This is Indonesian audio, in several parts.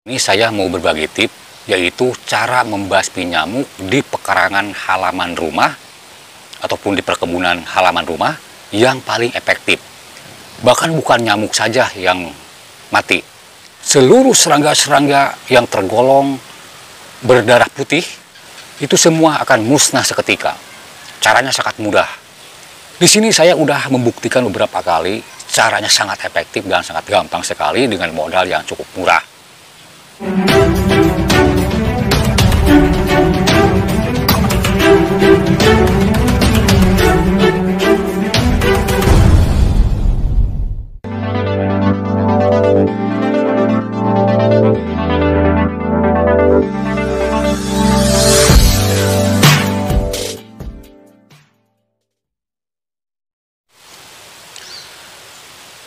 Ini saya mau berbagi tip, yaitu cara membasmi nyamuk di pekarangan halaman rumah ataupun di perkebunan halaman rumah yang paling efektif. Bahkan bukan nyamuk saja yang mati. Seluruh serangga-serangga yang tergolong berdarah putih, itu semua akan musnah seketika. Caranya sangat mudah. Di sini saya udah membuktikan beberapa kali, caranya sangat efektif dan sangat gampang sekali dengan modal yang cukup murah.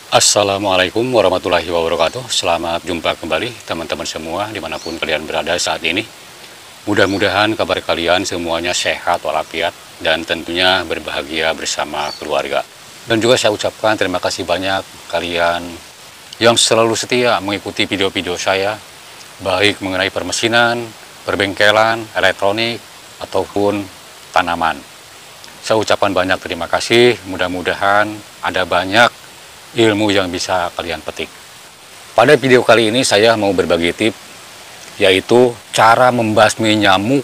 Assalamualaikum warahmatullahi wabarakatuh. Selamat jumpa kembali teman-teman semua dimanapun kalian berada saat ini. Mudah-mudahan kabar kalian semuanya sehat walafiat dan tentunya berbahagia bersama keluarga. Dan juga saya ucapkan terima kasih banyak kalian yang selalu setia mengikuti video-video saya, baik mengenai permesinan, perbengkelan, elektronik, ataupun tanaman. Saya ucapkan banyak terima kasih, mudah-mudahan ada banyak ilmu yang bisa kalian petik. Pada video kali ini saya mau berbagi tip, yaitu cara membasmi nyamuk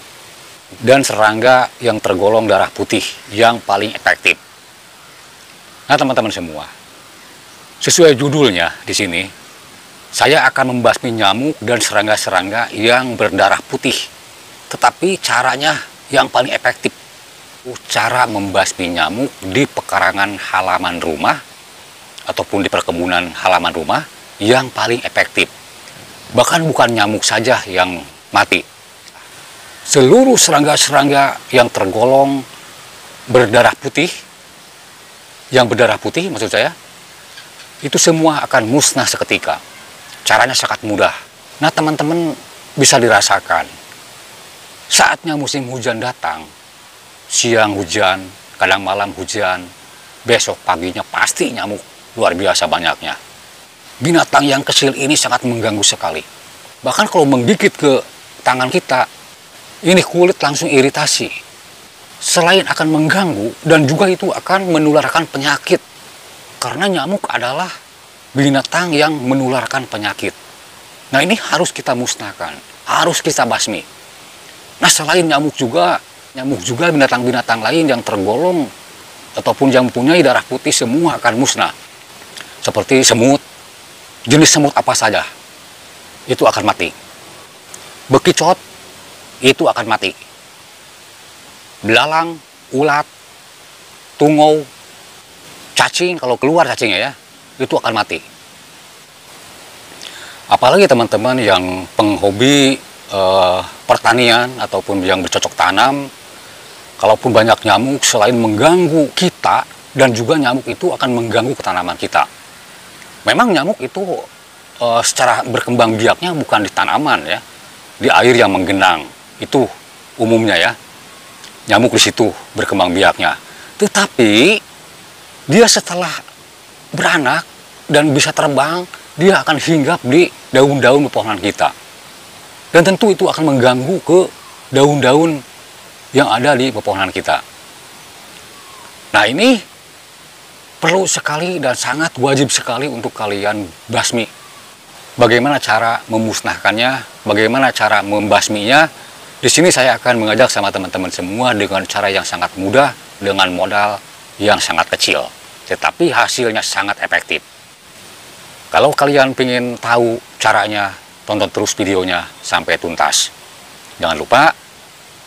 dan serangga yang tergolong darah putih yang paling efektif. Nah teman-teman semua, sesuai judulnya di sini, saya akan membasmi nyamuk dan serangga-serangga yang berdarah putih. Tetapi caranya yang paling efektif, cara membasmi nyamuk di pekarangan halaman rumah ataupun di perkebunan halaman rumah yang paling efektif. Bahkan bukan nyamuk saja yang mati. Seluruh serangga-serangga yang tergolong berdarah putih, yang berdarah putih maksud saya, itu semua akan musnah seketika. Caranya sangat mudah. Nah teman-teman bisa dirasakan. Saatnya musim hujan datang, siang hujan, kadang malam hujan, besok paginya pasti nyamuk luar biasa banyaknya. Binatang yang kecil ini sangat mengganggu sekali. Bahkan kalau menggigit ke tangan kita, ini kulit langsung iritasi. Selain akan mengganggu, dan juga itu akan menularkan penyakit. Karena nyamuk adalah binatang yang menularkan penyakit. Nah ini harus kita musnahkan, harus kita basmi. Nah selain nyamuk juga binatang-binatang lain yang tergolong ataupun yang mempunyai darah putih semua akan musnah. Seperti semut, jenis semut apa saja, itu akan mati. Bekicot, itu akan mati. Belalang, ulat, tungau, cacing, kalau keluar cacingnya ya, itu akan mati. Apalagi teman-teman yang penghobi pertanian ataupun yang bercocok tanam, kalaupun banyak nyamuk, selain mengganggu kita, dan juga nyamuk itu akan mengganggu tanaman kita. Memang nyamuk itu secara berkembang biaknya bukan di tanaman ya, di air yang menggenang itu umumnya ya, nyamuk di situ berkembang biaknya. Tetapi dia setelah beranak dan bisa terbang, dia akan hinggap di daun-daun pepohonan kita, dan tentu itu akan mengganggu ke daun-daun yang ada di pepohonan kita. Nah ini perlu sekali dan sangat wajib sekali untuk kalian basmi. Bagaimana cara memusnahkannya, bagaimana cara membasminya, di sini saya akan mengajak sama teman-teman semua dengan cara yang sangat mudah, dengan modal yang sangat kecil. Tetapi hasilnya sangat efektif. Kalau kalian ingin tahu caranya, tonton terus videonya sampai tuntas. Jangan lupa,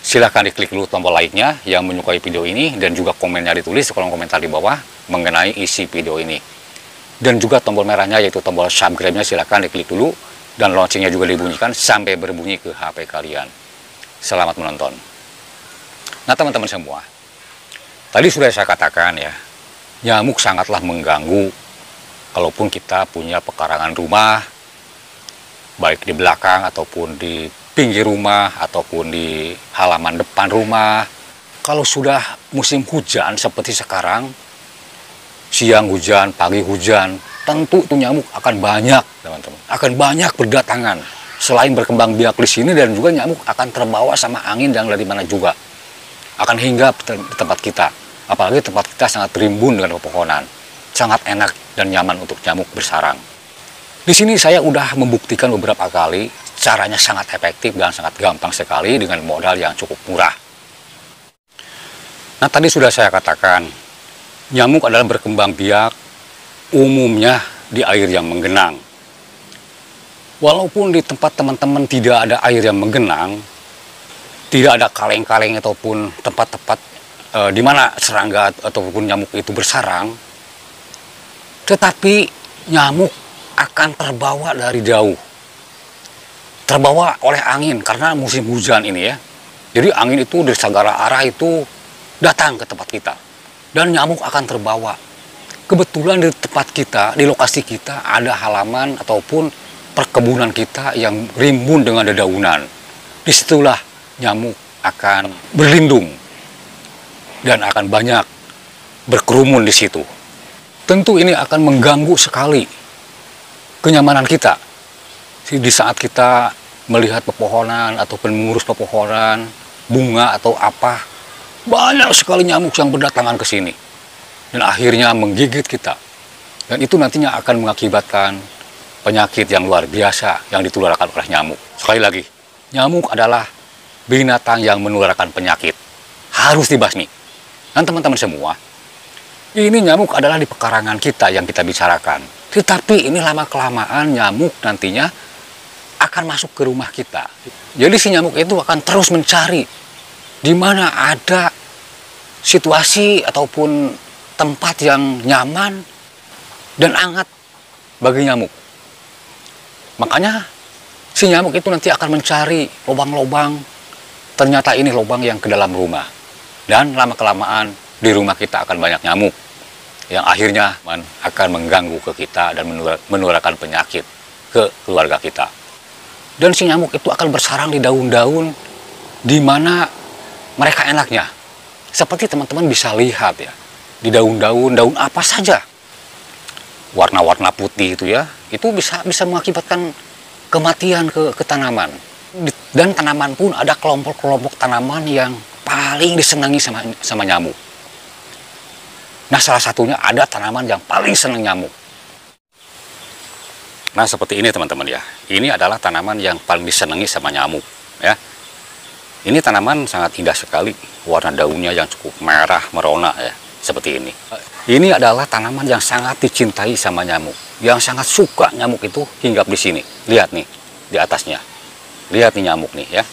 silahkan diklik dulu tombol like-nya yang menyukai video ini, dan juga komennya ditulis di kolom komentar di bawah mengenai isi video ini. Dan juga tombol merahnya yaitu tombol subscribe-nya silahkan diklik dulu, dan loncengnya juga dibunyikan sampai berbunyi ke HP kalian. Selamat menonton. Nah teman-teman semua, tadi sudah saya katakan ya, nyamuk sangatlah mengganggu kalaupun kita punya pekarangan rumah, baik di belakang ataupun di pinggir rumah ataupun di halaman depan rumah. Kalau sudah musim hujan seperti sekarang, siang hujan, pagi hujan, tentu itu nyamuk akan banyak, teman-teman. Akan banyak berdatangan. selain berkembang biak di sini, dan juga nyamuk akan terbawa sama angin yang dari mana juga. Akan hinggap di tempat kita. Apalagi tempat kita sangat rimbun dengan pepohonan. Sangat enak dan nyaman untuk nyamuk bersarang. Di sini saya udah membuktikan beberapa kali, caranya sangat efektif dan sangat gampang sekali dengan modal yang cukup murah. Nah, tadi sudah saya katakan, nyamuk adalah berkembang biak umumnya di air yang menggenang. Walaupun di tempat teman-teman tidak ada air yang menggenang, tidak ada kaleng-kaleng ataupun tempat-tempat di mana serangga ataupun nyamuk itu bersarang, tetapi nyamuk akan terbawa dari jauh. Terbawa oleh angin karena musim hujan ini ya. Jadi angin itu dari segala arah itu datang ke tempat kita. Dan nyamuk akan terbawa. Kebetulan di tempat kita, di lokasi kita ada halaman ataupun perkebunan kita yang rimbun dengan dedaunan. Disitulah nyamuk akan berlindung dan akan banyak berkerumun di situ. Tentu ini akan mengganggu sekali kenyamanan kita. Di saat kita melihat pepohonan ataupun mengurus pepohonan, bunga atau apa, banyak sekali nyamuk yang berdatangan ke sini. Dan akhirnya menggigit kita. Dan itu nantinya akan mengakibatkan penyakit yang luar biasa yang ditularkan oleh nyamuk. Sekali lagi, nyamuk adalah binatang yang menularkan penyakit. Harus dibasmi. Dan teman-teman semua, ini nyamuk adalah di pekarangan kita yang kita bicarakan. Tetapi ini lama-kelamaan nyamuk nantinya akan masuk ke rumah kita. Jadi si nyamuk itu akan terus mencari di mana ada situasi ataupun tempat yang nyaman dan hangat bagi nyamuk. Makanya si nyamuk itu nanti akan mencari lubang-lubang. Ternyata ini lubang yang ke dalam rumah. Dan lama-kelamaan di rumah kita akan banyak nyamuk yang akhirnya akan mengganggu ke kita dan menularkan penyakit ke keluarga kita. Dan si nyamuk itu akan bersarang di daun-daun di mana mereka enaknya. Seperti teman-teman bisa lihat ya, di daun-daun, daun apa saja. Warna-warna putih itu ya, itu bisa mengakibatkan kematian ke tanaman. Dan tanaman pun ada kelompok-kelompok tanaman yang paling disenangi sama nyamuk. Nah, salah satunya ada tanaman yang paling senang nyamuk. Nah, seperti ini teman-teman ya. Ini adalah tanaman yang paling disenangi sama nyamuk ya. Ini tanaman sangat indah sekali. Warna daunnya yang cukup merah merona ya, seperti ini. Ini adalah tanaman yang sangat dicintai sama nyamuk. Yang sangat suka nyamuk itu hinggap di sini. Lihat nih, di atasnya. Lihat nih nyamuk nih ya.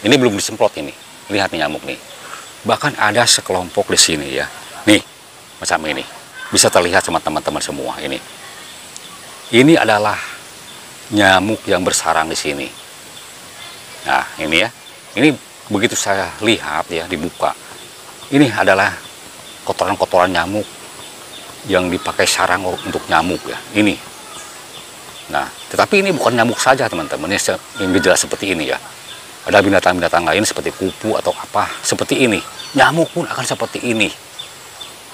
Ini belum disemprot ini. Lihat nih nyamuk nih. Bahkan ada sekelompok di sini ya. Nih, macam ini. Bisa terlihat sama teman-teman semua ini. Ini adalah nyamuk yang bersarang di sini. Nah, ini ya. Ini begitu saya lihat ya, dibuka. Ini adalah kotoran-kotoran nyamuk yang dipakai sarang untuk nyamuk ya. Ini. Nah, tetapi ini bukan nyamuk saja teman-teman. Yang jelas seperti ini ya. Ada binatang-binatang lain seperti kupu atau apa seperti ini. Nyamuk pun akan seperti ini.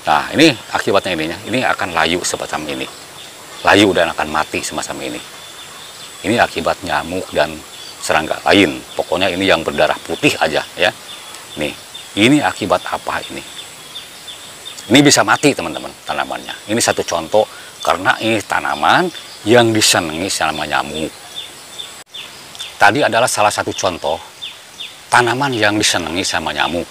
Nah, ini akibatnya ininya. Ini akan layu semacam ini. Layu dan akan mati semacam ini. Ini akibat nyamuk dan serangga lain. Pokoknya ini yang berdarah putih aja ya. Nih, ini akibat apa ini? Ini bisa mati teman-teman tanamannya. Ini satu contoh karena ini tanaman yang disenangi sama nyamuk. Tadi adalah salah satu contoh tanaman yang disenangi sama nyamuk.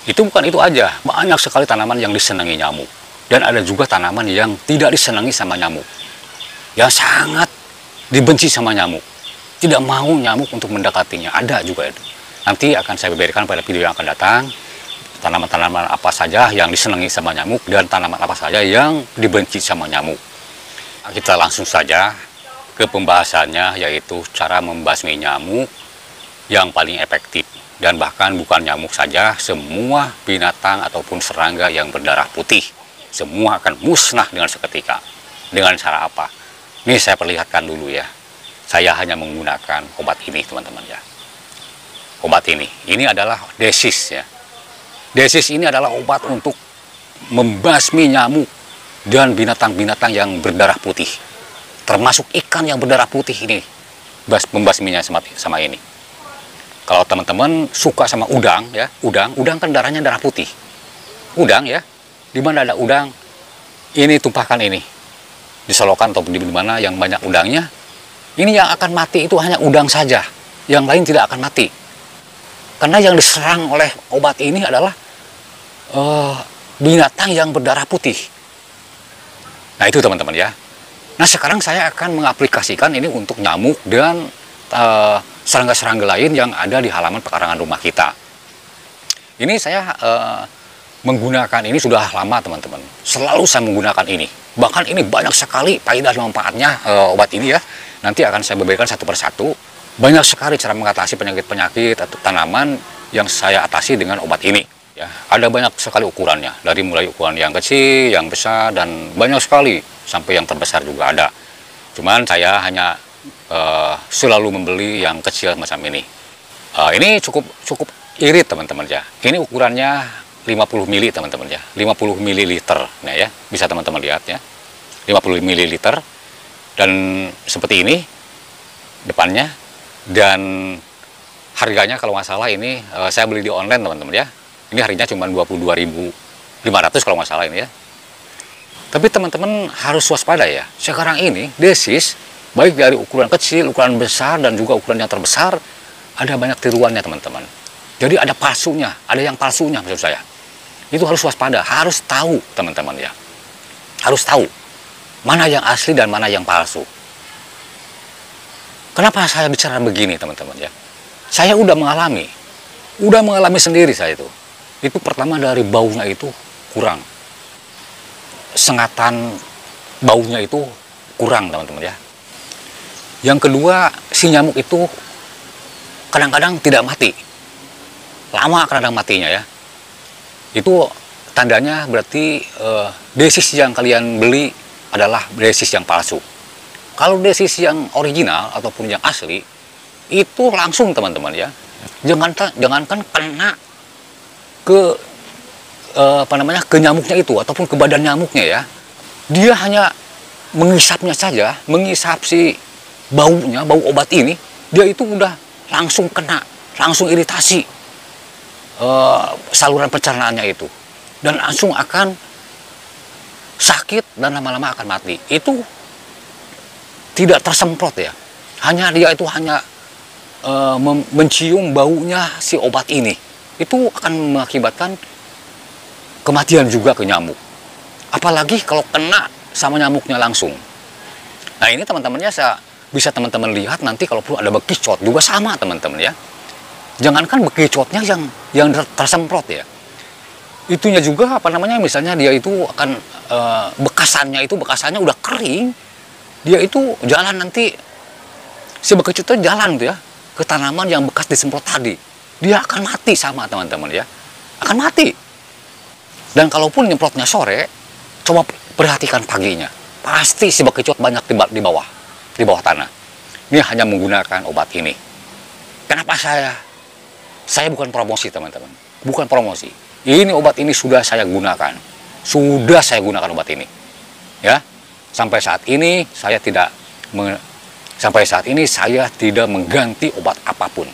Itu bukan itu aja, banyak sekali tanaman yang disenangi nyamuk. Dan ada juga tanaman yang tidak disenangi sama nyamuk. Yang sangat dibenci sama nyamuk. Tidak mau nyamuk untuk mendekatinya, ada juga itu. Nanti akan saya beberkan pada video yang akan datang. Tanaman-tanaman apa saja yang disenangi sama nyamuk dan tanaman apa saja yang dibenci sama nyamuk. Kita langsung saja ke pembahasannya, yaitu cara membasmi nyamuk yang paling efektif. Dan bahkan bukan nyamuk saja, semua binatang ataupun serangga yang berdarah putih, semua akan musnah dengan seketika. Dengan cara apa? Ini saya perlihatkan dulu ya. Saya hanya menggunakan obat ini teman-teman ya. Obat ini adalah desis ya. Desis ini adalah obat untuk membasmi nyamuk dan binatang-binatang yang berdarah putih. Termasuk ikan yang berdarah putih ini. membasminya sama ini. Kalau teman-teman suka sama udang ya, udang kan darahnya darah putih. Udang ya, di mana ada udang, ini tumpahkan ini. Di selokan atau di mana yang banyak udangnya, ini yang akan mati itu hanya udang saja. Yang lain tidak akan mati. Karena yang diserang oleh obat ini adalah binatang yang berdarah putih. Nah itu teman-teman ya. Nah sekarang saya akan mengaplikasikan ini untuk nyamuk dan serangga-serangga lain yang ada di halaman pekarangan rumah kita. Ini saya menggunakan ini sudah lama teman-teman. Selalu saya menggunakan ini. Bahkan ini banyak sekali faedah dan manfaatnya obat ini ya. Nanti akan saya beberkan satu persatu. Banyak sekali cara mengatasi penyakit-penyakit atau tanaman yang saya atasi dengan obat ini. Ya, ada banyak sekali ukurannya, dari mulai ukuran yang kecil, yang besar, dan banyak sekali sampai yang terbesar juga ada. Cuman saya hanya selalu membeli yang kecil macam ini. Ini cukup irit teman-teman ya. Ini ukurannya 50 ml teman-teman ya, 50 ml. Nah ya, bisa teman-teman lihat ya, 50 ml. Dan seperti ini depannya, dan harganya kalau nggak salah ini saya beli di online teman-teman ya. Ini harganya cuma 22.500 kalau nggak salah ini ya. Tapi teman-teman harus waspada ya. Sekarang ini desis, baik dari ukuran kecil, ukuran besar, dan juga ukuran yang terbesar, ada banyak tiruannya teman-teman. Jadi ada palsunya, ada yang palsunya maksud saya. Itu harus waspada, harus tahu teman-teman ya. Harus tahu mana yang asli dan mana yang palsu. Kenapa saya bicara begini teman-teman ya? Saya udah mengalami sendiri saya itu. Itu pertama dari baunya itu kurang. Sengatan baunya itu kurang teman-teman ya. Yang kedua, si nyamuk itu kadang-kadang tidak mati. Lama kadang-kadang matinya ya. Itu tandanya berarti desis yang kalian beli adalah desis yang palsu. Kalau desis yang original ataupun yang asli, itu langsung teman-teman ya. Jangankan kena ke ke nyamuknya itu ataupun ke badan nyamuknya ya. Dia hanya mengisapnya saja, mengisap si baunya, bau obat ini, dia itu udah langsung kena, langsung iritasi saluran pencernaannya itu, dan langsung akan sakit dan lama-lama akan mati. Itu tidak tersemprot ya, dia itu hanya mencium baunya si obat ini, itu akan mengakibatkan kematian juga ke nyamuk. Apalagi kalau kena sama nyamuknya langsung. Nah ini teman-temannya bisa teman-teman lihat nanti kalau perlu ada bekicot juga sama teman-teman ya. Jangankan bekicotnya yang tersemprot ya. Itunya juga misalnya dia itu akan bekasannya udah kering. Dia itu jalan nanti si bekicotnya jalan tuh ya ke tanaman yang bekas disemprot tadi. Dia akan mati sama teman-teman ya. Akan mati. Dan kalaupun nyemprotnya sore, coba perhatikan paginya. Pasti si bekicot banyak di bawah tanah. Ini hanya menggunakan obat ini. Kenapa saya bukan promosi teman-teman. Bukan promosi. Ini obat ini sudah saya gunakan. Sudah saya gunakan obat ini. Ya. Sampai saat ini saya tidak mengganti obat apapun.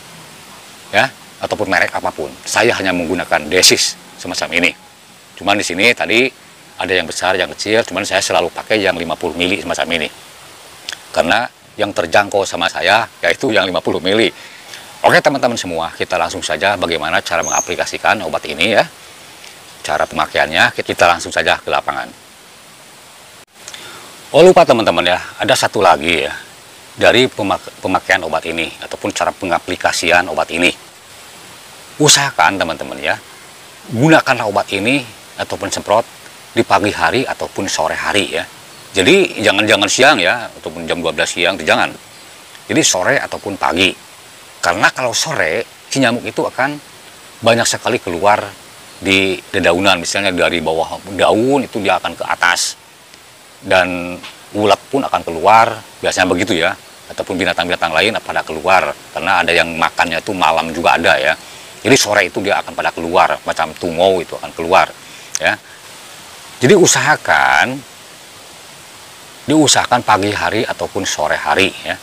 Ya, ataupun merek apapun. Saya hanya menggunakan desis semacam ini. Cuman di sini tadi ada yang besar, yang kecil, cuman saya selalu pakai yang 50 mili semacam ini. Karena yang terjangkau sama saya yaitu yang 50 mili. Oke teman-teman semua, kita langsung saja bagaimana cara mengaplikasikan obat ini ya. Cara pemakaiannya, kita langsung saja ke lapangan. Oh lupa teman-teman ya, ada satu lagi ya. Dari pemakaian obat ini, ataupun cara pengaplikasian obat ini. Usahakan teman-teman ya, gunakanlah obat ini ataupun semprot di pagi hari ataupun sore hari ya. Jadi jangan siang ya, ataupun jam 12 siang, jangan. Jadi sore ataupun pagi. Karena kalau sore, si nyamuk itu akan banyak sekali keluar di dedaunan. Misalnya dari bawah daun itu dia akan ke atas. Dan ulat pun akan keluar, biasanya begitu ya. Ataupun binatang-binatang lain pada keluar. Karena ada yang makannya itu malam juga ada ya. Jadi sore itu dia akan pada keluar, macam tungau itu akan keluar ya. Jadi diusahakan pagi hari ataupun sore hari ya.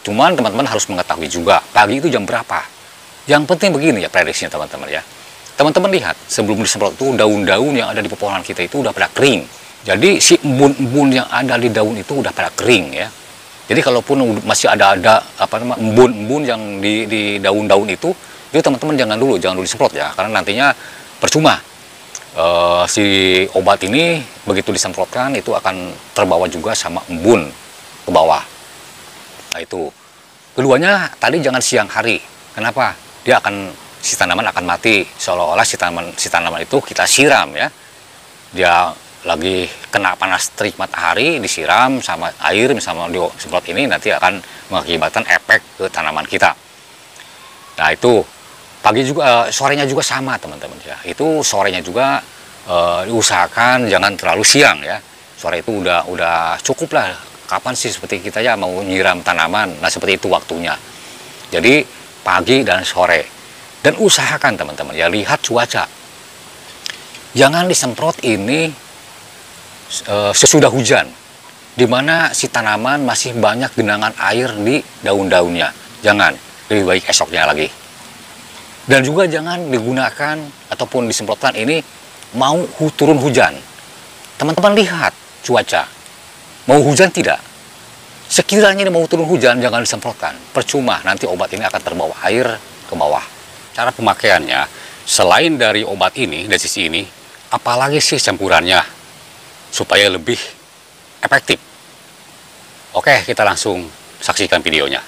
Cuman teman-teman harus mengetahui juga pagi itu jam berapa. Yang penting begini ya prediksinya teman-teman ya. Teman-teman lihat sebelum disemprot itu daun-daun yang ada di pepohonan kita itu udah pada kering. Jadi si embun-embun yang ada di daun itu udah pada kering ya. Jadi kalaupun masih ada embun-embun yang di daun-daun itu teman-teman jangan dulu disemprot ya, karena nantinya percuma. Si obat ini begitu disemprotkan itu akan terbawa juga sama embun ke bawah. Nah itu. Keduanya tadi jangan siang hari. Kenapa? Si tanaman akan mati, seolah-olah si tanaman itu kita siram ya. Dia lagi kena panas terik matahari, disiram sama air misalnya disemprot ini, nanti akan mengakibatkan efek ke tanaman kita. Nah itu pagi juga, sorenya juga sama teman-teman ya. Itu sorenya juga diusahakan jangan terlalu siang ya. Sore itu udah cukup lah. Kapan sih seperti kita ya mau nyiram tanaman? Nah seperti itu waktunya. Jadi pagi dan sore. Dan usahakan teman-teman ya, lihat cuaca. Jangan disemprot ini sesudah hujan, di mana si tanaman masih banyak genangan air di daun-daunnya. Jangan, lebih baik esoknya lagi. Dan juga jangan digunakan ataupun disemprotkan ini mau turun hujan. Teman-teman lihat cuaca, mau hujan tidak? Sekiranya mau turun hujan, jangan disemprotkan. Percuma, nanti obat ini akan terbawa air ke bawah. Cara pemakaiannya, selain dari obat ini, dari sisi ini, apalagi sih campurannya supaya lebih efektif? Oke, kita langsung saksikan videonya.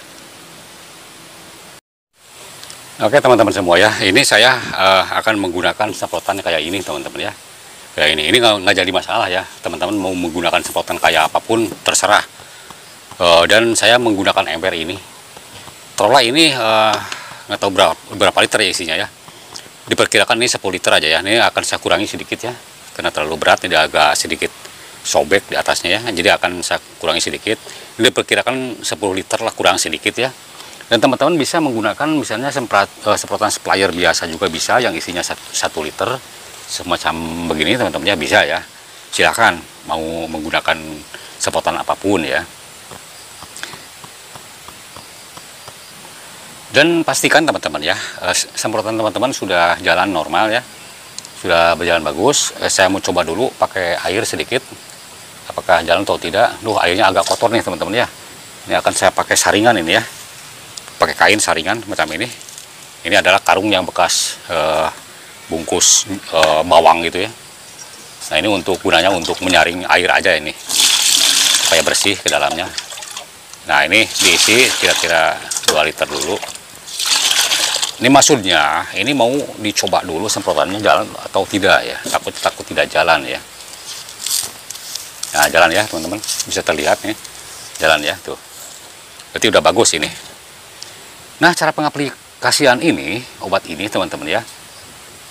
Oke teman-teman semua ya, ini saya akan menggunakan semprotan kayak ini teman-teman ya. Kayak ini nggak jadi masalah ya, teman-teman mau menggunakan semprotan kayak apapun terserah. Dan saya menggunakan ember ini. Trola ini nggak tahu berapa liter ya isinya ya. Diperkirakan ini 10 liter aja ya. Ini akan saya kurangi sedikit ya, karena terlalu berat, ini agak sedikit sobek di atasnya ya. Jadi akan saya kurangi sedikit. Ini diperkirakan 10 liter lah, kurang sedikit ya. Dan teman-teman bisa menggunakan misalnya semprotan supplier biasa juga bisa, yang isinya 1 liter semacam begini teman-teman ya, bisa ya. Silahkan mau menggunakan semprotan apapun ya. Dan pastikan teman-teman ya, semprotan teman-teman sudah jalan normal ya, sudah berjalan bagus. Saya mau coba dulu pakai air sedikit, apakah jalan atau tidak. Airnya agak kotor nih teman-teman ya. Ini akan saya pakai saringan ini ya, pakai kain saringan macam ini. Ini adalah karung yang bekas bungkus bawang gitu ya. Nah ini gunanya untuk menyaring air aja ini, supaya bersih ke dalamnya. Nah ini diisi kira-kira 2 liter dulu. Ini maksudnya ini mau dicoba dulu semprotannya jalan atau tidak ya, takut tidak jalan ya. Nah jalan ya teman-teman, bisa terlihat nih jalan ya tuh, berarti udah bagus ini. Nah cara pengaplikasian ini obat ini teman-teman ya,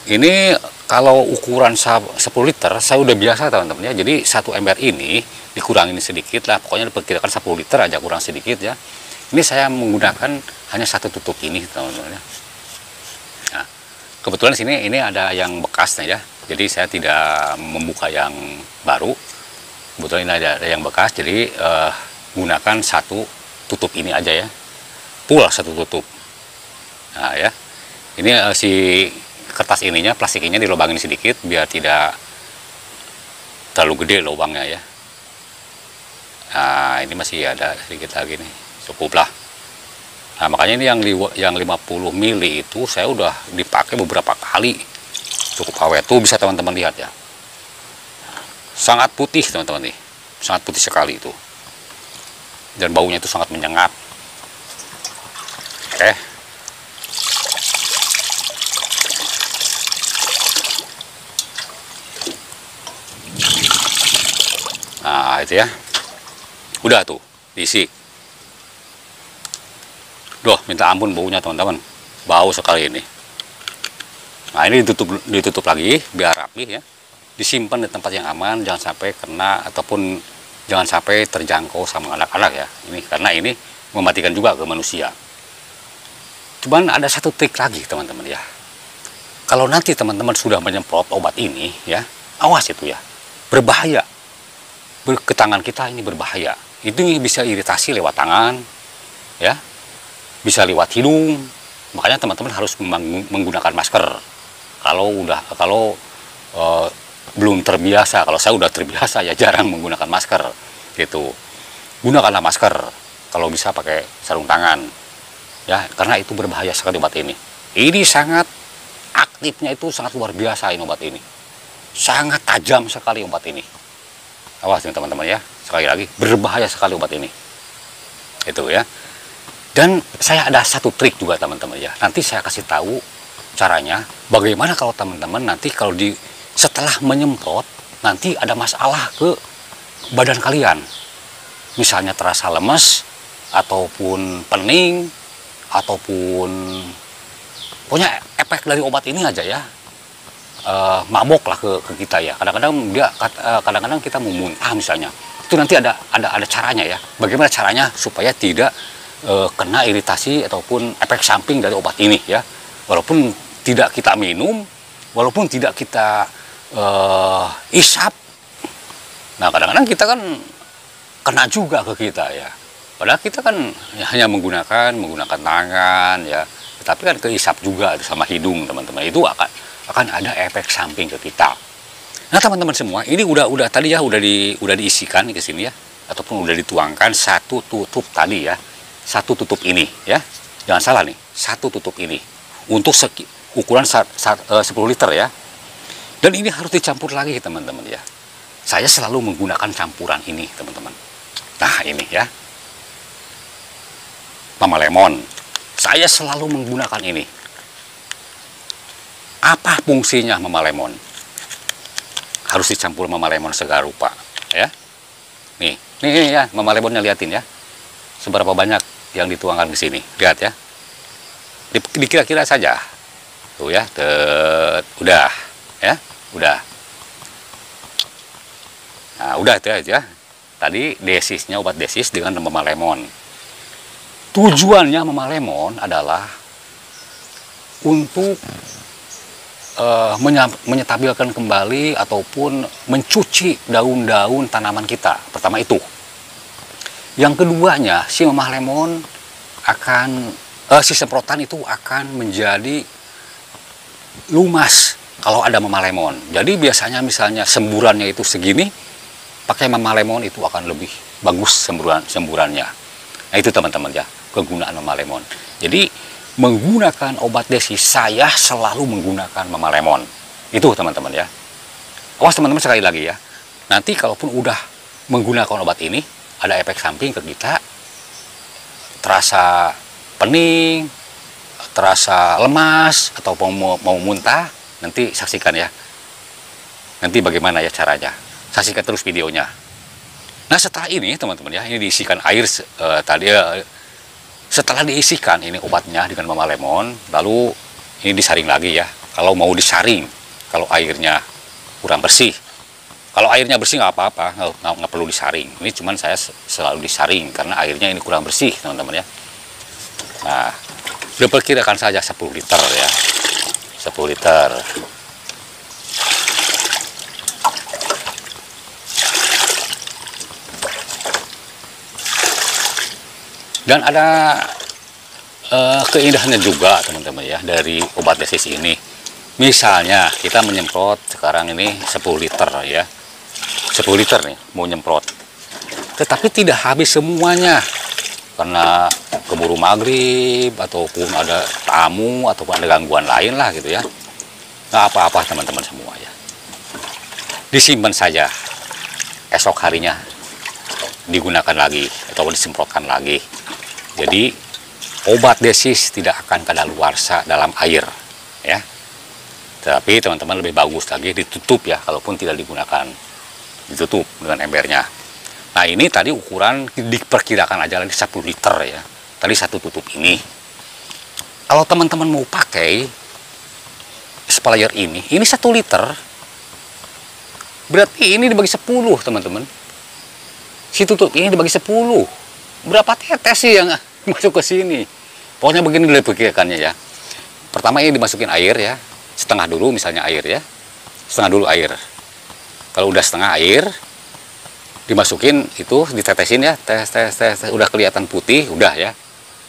ini kalau ukuran 10 liter saya udah biasa teman-teman ya. Jadi 1 ember ini dikurangin sedikit lah, pokoknya diperkirakan 10 liter aja kurang sedikit ya. Ini saya menggunakan hanya 1 tutup ini teman-teman ya. Nah, kebetulan sini ini ada yang bekasnya ya, jadi saya tidak membuka yang baru. Kebetulan ini ada yang bekas, jadi gunakan 1 tutup ini aja ya, full 1 tutup. Nah ya, ini si kertas ininya, plastiknya dilubangin sedikit biar tidak terlalu gede lubangnya ya. Nah ini masih ada sedikit lagi nih, cukup lah. Nah makanya ini yang 50 ml itu saya udah dipakai beberapa kali, cukup awet tuh, bisa teman-teman lihat ya. Sangat putih teman-teman nih, sangat putih sekali itu, dan baunya itu sangat menyengat. Oke, nah itu ya, udah tuh diisi. Duh, minta ampun baunya teman-teman, bau sekali ini. Nah ini ditutup lagi biar rapi ya, disimpan di tempat yang aman, jangan sampai kena ataupun jangan sampai terjangkau sama anak-anak ya. Ini karena ini mematikan juga ke manusia. Cuman ada 1 trik lagi teman-teman ya. Kalau nanti teman-teman sudah menyemprot obat ini ya, awas itu ya, berbahaya. Ke tangan kita ini berbahaya. Itu bisa iritasi lewat tangan, ya, bisa lewat hidung. Makanya teman-teman harus menggunakan masker. Kalau belum terbiasa, kalau saya udah terbiasa ya jarang menggunakan masker gitu. Gunakanlah masker, kalau bisa pakai sarung tangan ya, karena itu berbahaya sekali obat ini. Ini sangat aktifnya, itu sangat luar biasa ini obat ini. Sangat tajam sekali obat ini. Awas nih teman-teman ya, sekali lagi berbahaya sekali obat ini. Itu ya. Dan saya ada satu trik juga teman-teman ya. Nanti saya kasih tahu caranya bagaimana kalau teman-teman nanti kalau setelah menyemprot nanti ada masalah ke badan kalian. Misalnya terasa lemes ataupun pening ataupun pokoknya efek dari obat ini aja ya. Mabok lah ke kita ya. Kadang-kadang kita mau muntah misalnya. Itu nanti ada caranya ya. Bagaimana caranya supaya tidak kena iritasi ataupun efek samping dari obat ini ya, walaupun tidak kita minum, walaupun tidak kita isap. Nah kadang-kadang kita kan kena juga ke kita ya, padahal kita kan ya, hanya menggunakan tangan ya, tetapi kan keisap juga sama hidung teman-teman, itu akan ada efek samping ke kita. Nah teman-teman semua, ini udah tadi ya udah diisikan ke sini ya, ataupun udah dituangkan satu tutup tadi ya. Satu tutup ini ya, jangan salah nih, satu tutup ini untuk ukuran 10 liter ya. Dan ini harus dicampur lagi teman-teman ya. Saya selalu menggunakan campuran ini teman-teman. Nah ini ya, Mama Lemon, saya selalu menggunakan ini. Apa fungsinya Mama Lemon? Harus dicampur Mama Lemon segala rupa ya. Nih ya, Mama Lemonnya liatin ya, seberapa banyak yang dituangkan ke sini. Lihat ya. Dikira-kira saja. Tuh ya, udah ya, udah. Nah, udah itu aja. Tadi desisnya obat desis dengan Mama Lemon. Tujuannya Mama Lemon adalah untuk menyetabilkan kembali ataupun mencuci daun-daun tanaman kita. Pertama itu. Yang keduanya, si Mama Lemon akan, si semprotan itu akan menjadi lumas kalau ada Mama Lemon. Jadi biasanya misalnya semburannya itu segini, pakai Mama Lemon itu akan lebih bagus semburannya. Nah itu teman-teman ya, kegunaan Mama Lemon. Jadi menggunakan obat desis, saya selalu menggunakan Mama Lemon. Itu teman-teman ya. Awas teman-teman sekali lagi ya. Nanti kalaupun udah menggunakan obat ini, ada efek samping ke kita, terasa pening, terasa lemas, atau mau muntah, nanti saksikan ya. Nanti bagaimana ya caranya. Saksikan terus videonya. Nah setelah ini teman-teman ya, ini diisikan air tadi setelah diisikan ini obatnya dengan Mama Lemon, lalu ini disaring lagi ya. Kalau mau disaring, kalau airnya kurang bersih. Kalau airnya bersih nggak apa-apa, nggak perlu disaring. Ini cuman saya selalu disaring karena airnya ini kurang bersih teman-teman ya. Nah, diperkirakan saja 10 liter ya, 10 liter. Dan ada keindahannya juga teman-teman ya dari obat desis ini. Misalnya kita menyemprot sekarang ini 10 liter ya, 10 liter nih mau nyemprot, tetapi tidak habis semuanya karena keburu maghrib ataupun ada tamu ataupun ada gangguan lain lah gitu ya. Nggak apa-apa teman-teman semua ya, disimpan saja, esok harinya digunakan lagi atau disemprotkan lagi. Jadi obat desis tidak akan kadaluarsa dalam air ya, tapi teman-teman lebih bagus lagi ditutup ya, kalaupun tidak digunakan, ditutup dengan embernya. Nah ini tadi ukuran diperkirakan aja lagi 10 liter ya, tadi satu tutup ini. Kalau teman-teman mau pakai sprayer ini 1 liter, berarti ini dibagi 10 teman-teman. Si tutup ini dibagi 10, berapa tetes sih yang masuk ke sini? Pokoknya begini dulu pikirkannya ya. Pertama ini dimasukin air ya, setengah dulu misalnya air ya, setengah dulu air. Kalau udah setengah air, dimasukin itu, ditetesin ya, tes, udah kelihatan putih, udah ya.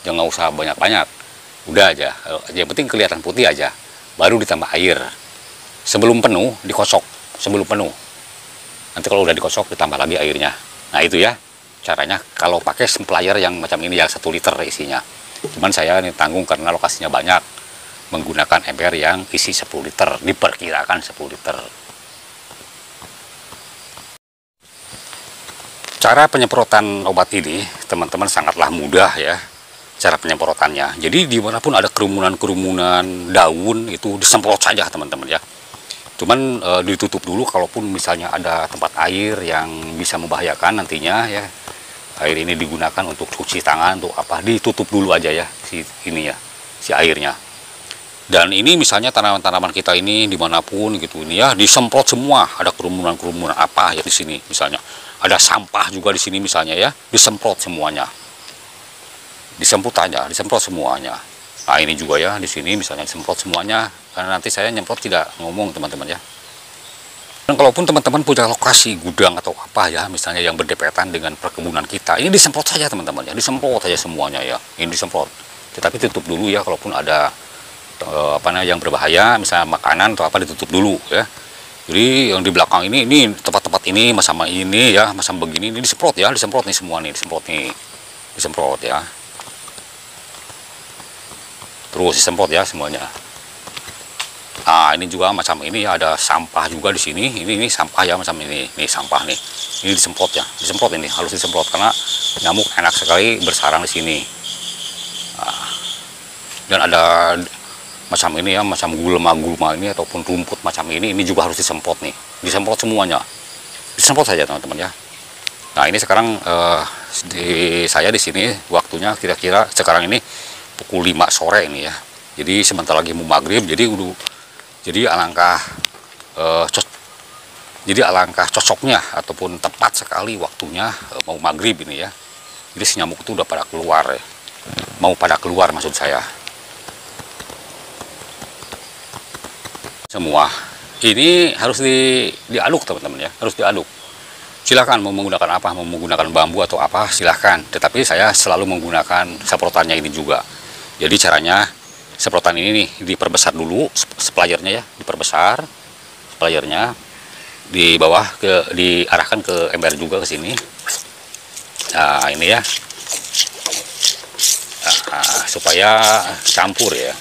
jangan usah banyak-banyak, udah aja, yang penting kelihatan putih aja, baru ditambah air sebelum penuh, dikosok sebelum penuh. Nanti kalau udah dikosok ditambah lagi airnya. Nah itu ya caranya kalau pakai semplayer yang macam ini yang 1 liter isinya. Cuman saya ini tanggung karena lokasinya banyak, menggunakan ember yang isi 10 liter, diperkirakan 10 liter. Cara penyemprotan obat ini teman-teman sangatlah mudah ya, cara penyemprotannya. Jadi dimanapun ada kerumunan-kerumunan daun itu disemprot saja teman-teman ya. Cuman ditutup dulu kalaupun misalnya ada tempat air yang bisa membahayakan nantinya ya. Air ini digunakan untuk cuci tangan, untuk apa, ditutup dulu aja ya si ini ya, si airnya. Dan ini misalnya tanaman-tanaman kita ini dimanapun gitu ini ya disemprot semua, ada kerumunan-kerumunan apa ya di sini misalnya. Ada sampah juga di sini misalnya ya, disemprot semuanya. Disemprot aja, disemprot semuanya. Nah ini juga ya di sini misalnya disemprot semuanya, karena nanti saya nyemprot tidak ngomong teman-teman ya. Dan kalaupun teman-teman punya lokasi gudang atau apa ya, misalnya yang berdepatan dengan perkebunan kita, ini disemprot saja teman-teman ya, disemprot saja semuanya ya, ini disemprot. Tetapi tutup dulu ya, kalaupun ada yang berbahaya, misalnya makanan atau apa ditutup dulu ya. Jadi yang di belakang ini tempat-tempat ini sama ini ya, macam begini ini disemprot ya, disemprot nih semua nih, disemprot ya. Terus disemprot ya semuanya. Nah ini juga macam ini ya, ada sampah juga di sini. Ini sampah ya macam ini sampah nih. Ini disemprot ya, disemprot ini harus disemprot karena nyamuk enak sekali bersarang di sini. Nah, dan ada macam ini ya, macam gulma-gulma ini ataupun rumput macam ini juga harus disemprot nih, disemprot semuanya, disemprot saja teman-teman ya. Nah ini sekarang saya di sini waktunya kira-kira sekarang ini pukul 5 sore ini ya. Jadi sebentar lagi mau maghrib, jadi alangkah cocoknya ataupun tepat sekali waktunya mau maghrib ini ya. Jadi si nyamuk itu udah pada keluar ya, mau pada keluar maksud saya. Semua ini harus diaduk teman-teman ya, harus diaduk. Silahkan mau menggunakan apa, mau menggunakan bambu atau apa silahkan, tetapi saya selalu menggunakan semprotannya ini juga. Jadi caranya semprotan ini nih diperbesar dulu splayernya ya, diperbesar splayernya, di bawah diarahkan ke ember juga ke sini. Nah ini ya, supaya campur ya.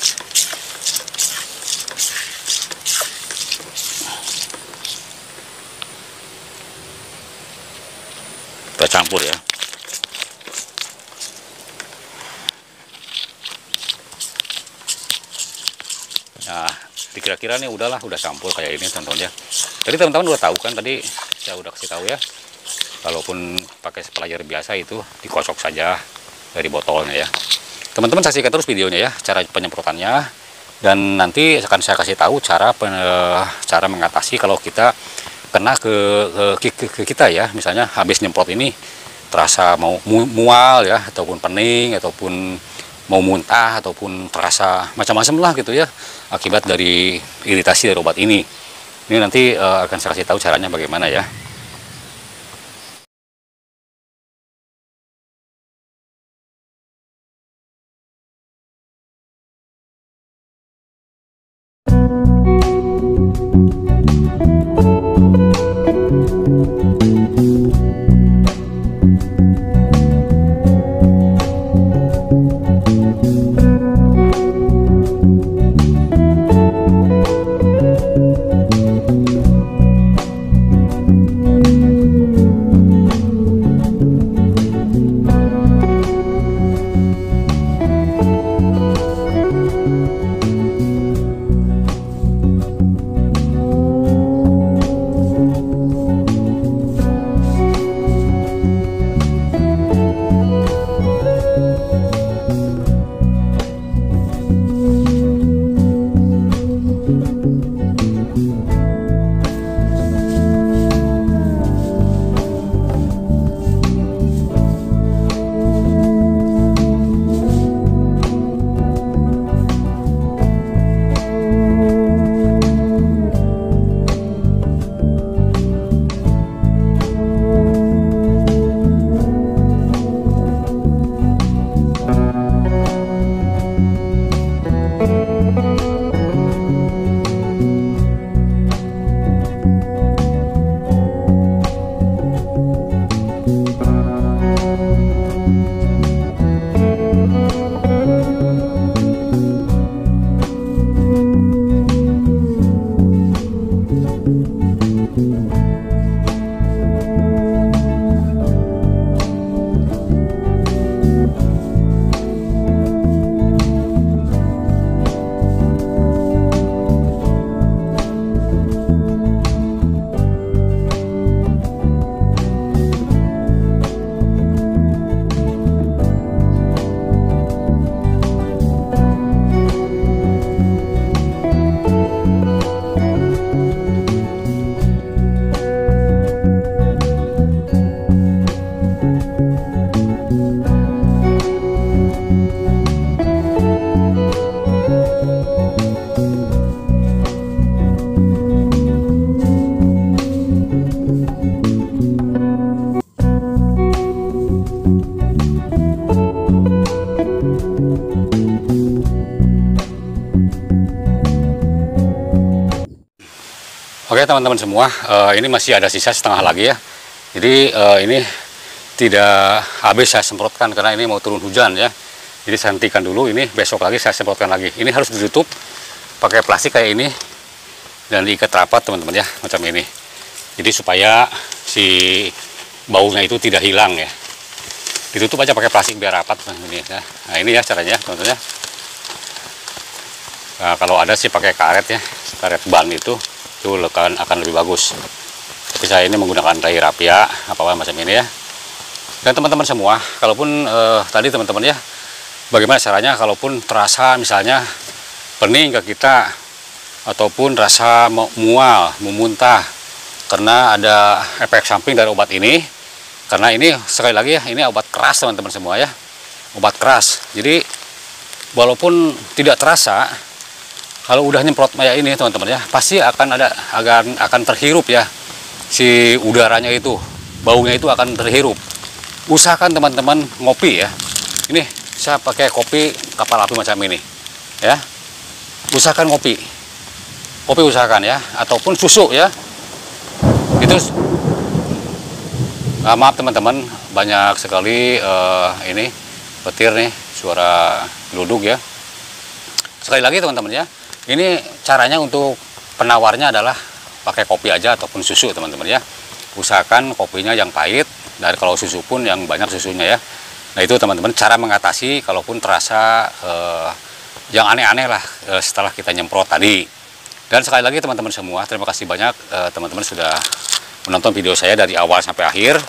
Kita campur ya. Nah, dikira-kira nih udah campur kayak ini teman-teman ya. Jadi teman-teman udah tahu kan, tadi saya udah kasih tahu ya. Kalaupun pakai sprayer biasa itu dikocok saja dari botolnya ya. Teman-teman saksikan terus videonya ya, cara penyemprotannya, dan nanti akan saya kasih tahu cara mengatasi kalau kita kena ke kita ya, misalnya habis nyemprot ini terasa mau mual ya, ataupun pening, ataupun mau muntah, ataupun terasa macam-macam lah gitu ya, akibat dari iritasi dari obat ini. Ini nanti akan saya kasih tahu caranya bagaimana ya. Oke teman-teman semua, ini masih ada sisa setengah lagi ya. Jadi ini tidak habis saya semprotkan karena ini mau turun hujan ya. Jadi saya hentikan dulu, ini besok lagi saya semprotkan lagi. Ini harus ditutup pakai plastik kayak ini dan diikat rapat teman-teman ya, macam ini. Jadi supaya si baunya itu tidak hilang ya. Ditutup aja pakai plastik biar rapat ini ya. Nah ini ya caranya teman-teman ya. Nah, kalau ada sih pakai karet ya, karet ban itu akan lebih bagus. Tapi saya ini menggunakan tali rapia apa macam ini ya. Dan teman-teman semua, kalaupun tadi teman-teman ya, bagaimana caranya kalaupun terasa misalnya pening ke kita ataupun rasa mual, memuntah karena ada efek samping dari obat ini. Karena ini sekali lagi ya, ini obat keras teman-teman semua ya, obat keras. Jadi walaupun tidak terasa, kalau udah nyemprot kayak ini teman-teman ya, pasti akan terhirup ya si udaranya itu, baunya itu akan terhirup. Usahakan teman-teman ngopi ya. Ini saya pakai kopi kapal api macam ini ya. Usahakan ngopi usahakan ya, ataupun susu ya. Itu maaf teman-teman, banyak sekali ini petir nih, suara geluduk ya. Sekali lagi teman-teman ya, ini caranya untuk penawarnya adalah pakai kopi aja ataupun susu teman-teman ya. Usahakan kopinya yang pahit, dan kalau susu pun yang banyak susunya ya. Nah itu teman-teman cara mengatasi kalaupun terasa yang aneh-aneh lah setelah kita nyemprot tadi. Dan sekali lagi teman-teman semua, terima kasih banyak teman-teman sudah menonton video saya dari awal sampai akhir.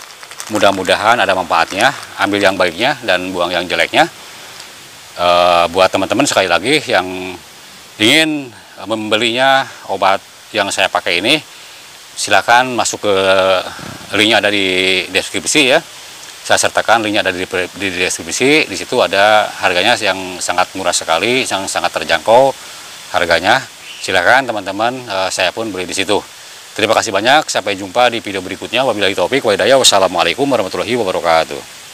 Mudah-mudahan ada manfaatnya, ambil yang baiknya dan buang yang jeleknya. Buat teman-teman sekali lagi yang ingin membelinya obat yang saya pakai ini, silakan masuk ke linknya ada di deskripsi ya. Saya sertakan linknya ada di deskripsi. Di situ ada harganya yang sangat murah sekali, yang sangat terjangkau harganya. Silakan teman-teman, saya pun beli di situ. Terima kasih banyak. Sampai jumpa di video berikutnya. Wabillahi taufik wa hidayah. Wassalamualaikum warahmatullahi wabarakatuh.